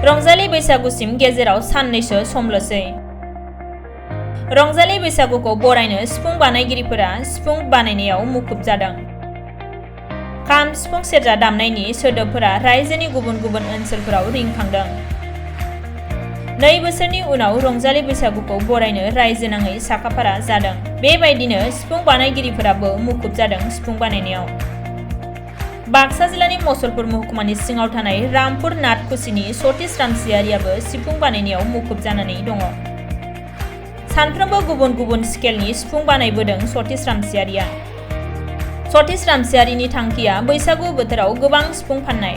रंजालि बैसागुसिम गेजेराव साननैसो समल'सै। रंजालि बैसागुखौ बरायनो सिफुं बानायगिरिफोरा सिफुं बानायनायाव मुखुब जादों। खाम सिफुं सेरजा दामनायनि सोदोबफोरा रायजोनि गुबुन गुबुन ओनसोलफोराव रिंखांदों। 2 बोसोरनि उनाव रंजालि बैसागुखौ बरायनो रायजो नाङै साखाफारा जादों। बेबायदिनो सिफुं बानायगिरिफोराबो मुखुब जादों सिफुं बानायनायाव। बाक्सा जिल्लानि मसलपुर महकुमानि सिङाव थानाय रामपुर नाथकुसिनि सतीश रामसियारियाबो सिफुं बानायनायाव मुखुब जानानै दङ। सानफ्रोमबो गुबुन गुबुन स्केलनि सिफुं बानायबोदों सतीश रामसियारिया। सतीश रामसियारिनि थांखिया बैसागु बोथोराव गोबां सिफुं फाननाय।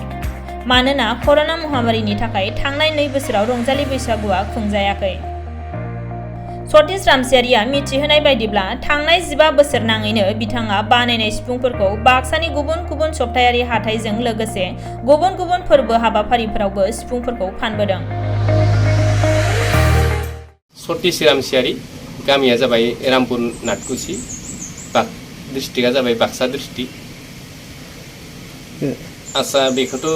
मानोना कर'ना महामारिनि थाखाय थांनाय 2 बोसोराव रंजालि बैसागुआ खुंजायाखै। सतीश रामसियारिया मिथिहोनाय बायदिब्ला थांनाय 15 बोसोर नाङैनो बिथाङा बानायनाय सिफुंफोरखौ बाक्सानि गुबुन गुबुन सप्तायारि हाथाइजों लोगोसे गुबुन गुबुन फोरबो हाबाफारिफोरावबो सिफुंफोरखौ फानबोदों। सतीश रामसियारि, गामिया जाबाय रामपुर नाथकुसि, डिस्ट्रिक्टआ जाबाय बाक्सा डिस्ट्रिक्ट। आसा बेखौथ'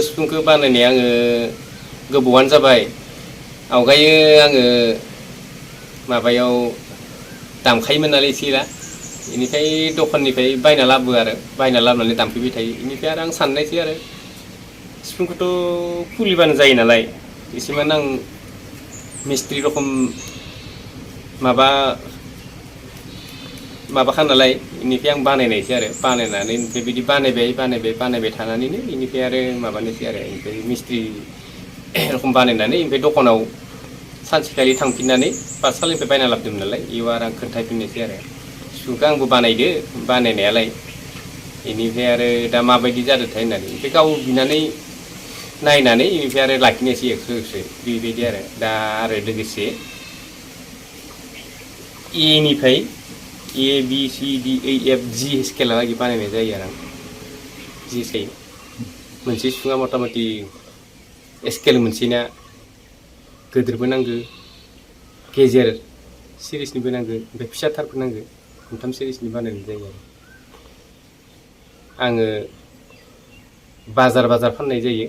सिफुंखौ बानायनाया आङो गोबावानो जाबाय। आवगायो आङो माबायाव दामखायोमोन नालाय एसेला, बेनिफ्राय दखाननिफ्राय बायना लाबोनानै दामफैबाय थायो। बेनिफ्राय आरो आं साननायसै आरो सिफुंखौथ' खुलिबानो जायो नालाय, एसेमान आं मिस्ट्रि रखम माबाखा नालाय, बेनिफ्राय आं बानायनायसै आरो बानायनानै ओमफ्राय बिदि बानायबाय थानानैनो बेनिफ्राय आरो माबानोसै आरो ओमफ्राय मिस्ट्रि रखम बानायनानै ओमफ्राय दखानाव सानसेखालि थांफिननानै पाठसालानिफ्राय बायना लाबोदोंमोन नालाय, बेयाव आरो आं खोन्थाफिननोसै आरो सिफुंखौ आंबो बानायदो बानायनायालाय, बेनिफ्राय आरो दा माबायदि जादोंथाय होननानै ओमफ्राय गाव बिनानै नायनानै बेनिफ्राय आरो लाखिनोसै एक्स'यै बेबायदि आरो। दा आरो लोगोसे एनिफ्राय ABCDEF G स्केलालागै बानायनाय जायो आरो आं। जि स्केल मोनसे सिफुङा मथा-मथि स्केल मोनसेना गोदोरबो नांगौ, गेजेर सिरिसनिबो नांगौ, ओमफ्राय फिसाथारबो नांगौ। 3 सिरिसनि बानायनाय जायो आरो। आङो बाजार फाननाय जायो,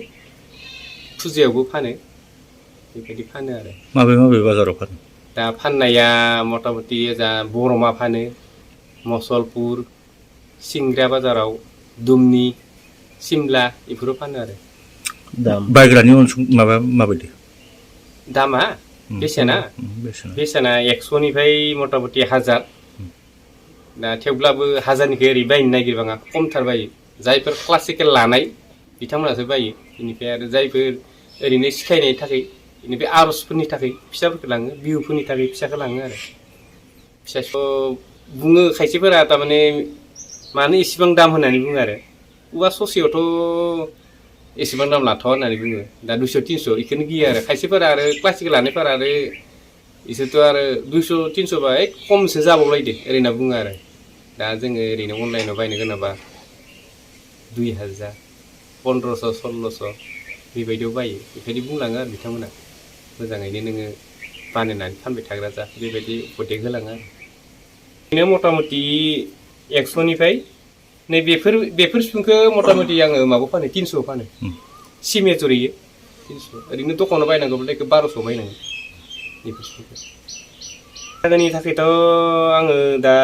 फुजायावबो फानो, बेबायदि फानो आरो। माबे बाजाराव फानो? दा फाननाया मथा-मथि जा बरमा फानो, मसलपुर, सिंग्रा बाजाराव, दुमनि, सिमला बेफोराव फानो आरो। बायग्रानि माबायदि दामा? बेसेना 100निफ्राय मथा-मथि 1000। दा थेवब्लाबो 1000निफ्राय ओरै बायनो नागिरबाङा, खमथार बायो। जायफोर क्लासिकेल लानाय बिथांमोनासो बायो। बेनिफ्राय आरो जायफोर ओरैनो सिखायनायनि थाखाय, बेनिफ्राय आर'जफोरनि थाखाय फिसाफोरखौ लाङो, बिहुफोरनि थाखाय फिसाखौ लाङो आरो। फिसाखौ बुङो खायसेफोरा, थारमाने मानो इसेबां दाम होननानै बुङो आरो। औवा ससेयावथ' एसेबां दाम लाथ'वा होननानै बुङो। दा 200-300 बेखौनो गियो आरो। खायसेफोरा आरो क्लासिकेल लानायफोरा आरो इसोरथ' आरो 200-300 बा खमसो जाबावलायदो ओरैना बुङो आरो। दा जोङो ओरैनो अनलाइनाव बायनो गोनांबा 2000, 1500, 1600 बेबायदियाव बायो, बेबायदि बुंलाङो आरो बिथांमोना। मोजाङैनो नोङो बानायनानै फानबाय थाग्रा जा, बेबायदि उपदेश होलाङो आरो। बिदिनो मथा-मथि 100निफ्राय बेफोर सिफुंखौ मथा-मथि आङो माबायाव फानो, 300 फानो। सि मेजर इयो 300। ओरैनो दखानाव बायनांगौब्लाथाय 1200 बायनांगौ बेफोर सिफुंखौ। जायगानि थाखायथ' आङो दा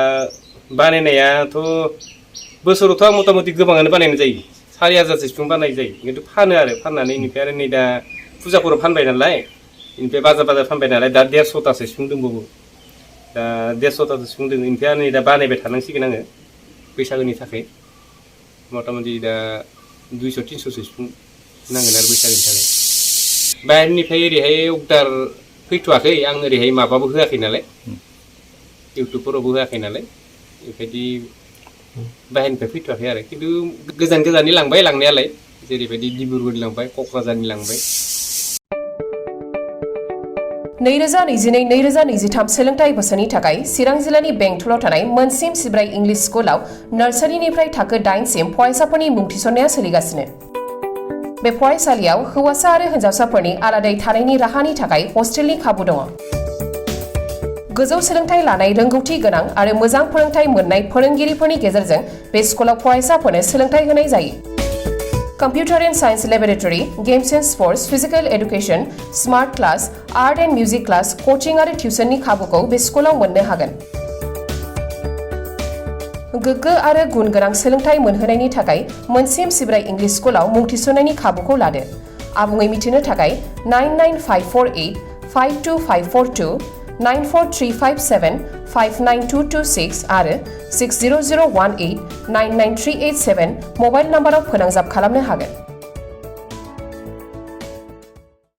बानायनायाथ' बोसोरावथ' आं मथा-मथि गोबाङानो बानायनाय जायो। 4000सो सिफुं बानायनाय जायो, खिन्थु फानो आरो। फाननानै बेनिफ्राय आरो नै दा फुजाफोराव फानबाय नालाय, बेनिफ्राय बाजार फानबाय नालाय, दा 150थासो सिफुं दंबावो। दा 150थासो सिफुं दङ। ओमफ्राय आं नै दा बानायबाय थानांसिगोन आङो बैसागोनि थाखाय। मथा-मथि दा 200-300सो सिफुं नांगोन आरो बैसागोनि थाखाय। बाहेरनिफ्राय ओरैहाय अर्डार फैथ'वाखै, आं ओरैहाय माबाबो होआखै नालाय, इउटुबफोरावबो होआखै नालाय, बेबायदि बाहेरनिफ्राय फैथ'वाखै आरो। खिन्थु गोजाननि लांबाय लांनायालाय, जेरैबायदि डिब्रुगड़नि लांबाय, क'क्राझारनि लांबाय। 2022-2023 सोलोंथाइ बोसोरनि थाखाय चिरां जिल्लानि बेंटलाव थानाय मोनसिम सिब्राय इंलिश स्कुलाव नार्सारिनिफ्राय थाखो 8 सिम फरायसाफोरनि मुं थिसननाया सोलिगासिनो। बे फरायसालियाव हौवासा आरो हिन्जावसाफोरनि आलादायै थानायनि राहानि थाखाय हस्टेलनि खाबु दङ। गोजौ सोलोंथाइ लानाय रोंगौथि गोनां आरो मोजां फोरोंथाइ मोननाय फोरोंगिरिफोरनि गेजेरजों बे स्कुलाव फरायसाफोरनो सोलोंथाइ होनाय जायो। Computer and science laboratory, games and sports, physical education, smart class, art and music class, coaching आरो टिउसननि खाबुखौ बे स्कुलाव मोननो हागोन। गोग्गो आरो गुन गोनां सोलोंथाइ मोनहोनायनि थाखाय मोनसिम सिब्राय इंलिश स्कुलाव मुं थिसननायनि खाबुखौ लादो। आबुङै मिथिनो थाखाय 99548 52542 94357 59226 आरो 60018 99387 मबाइल नाम्बाराव फोनांजाब खालामनो हागोन।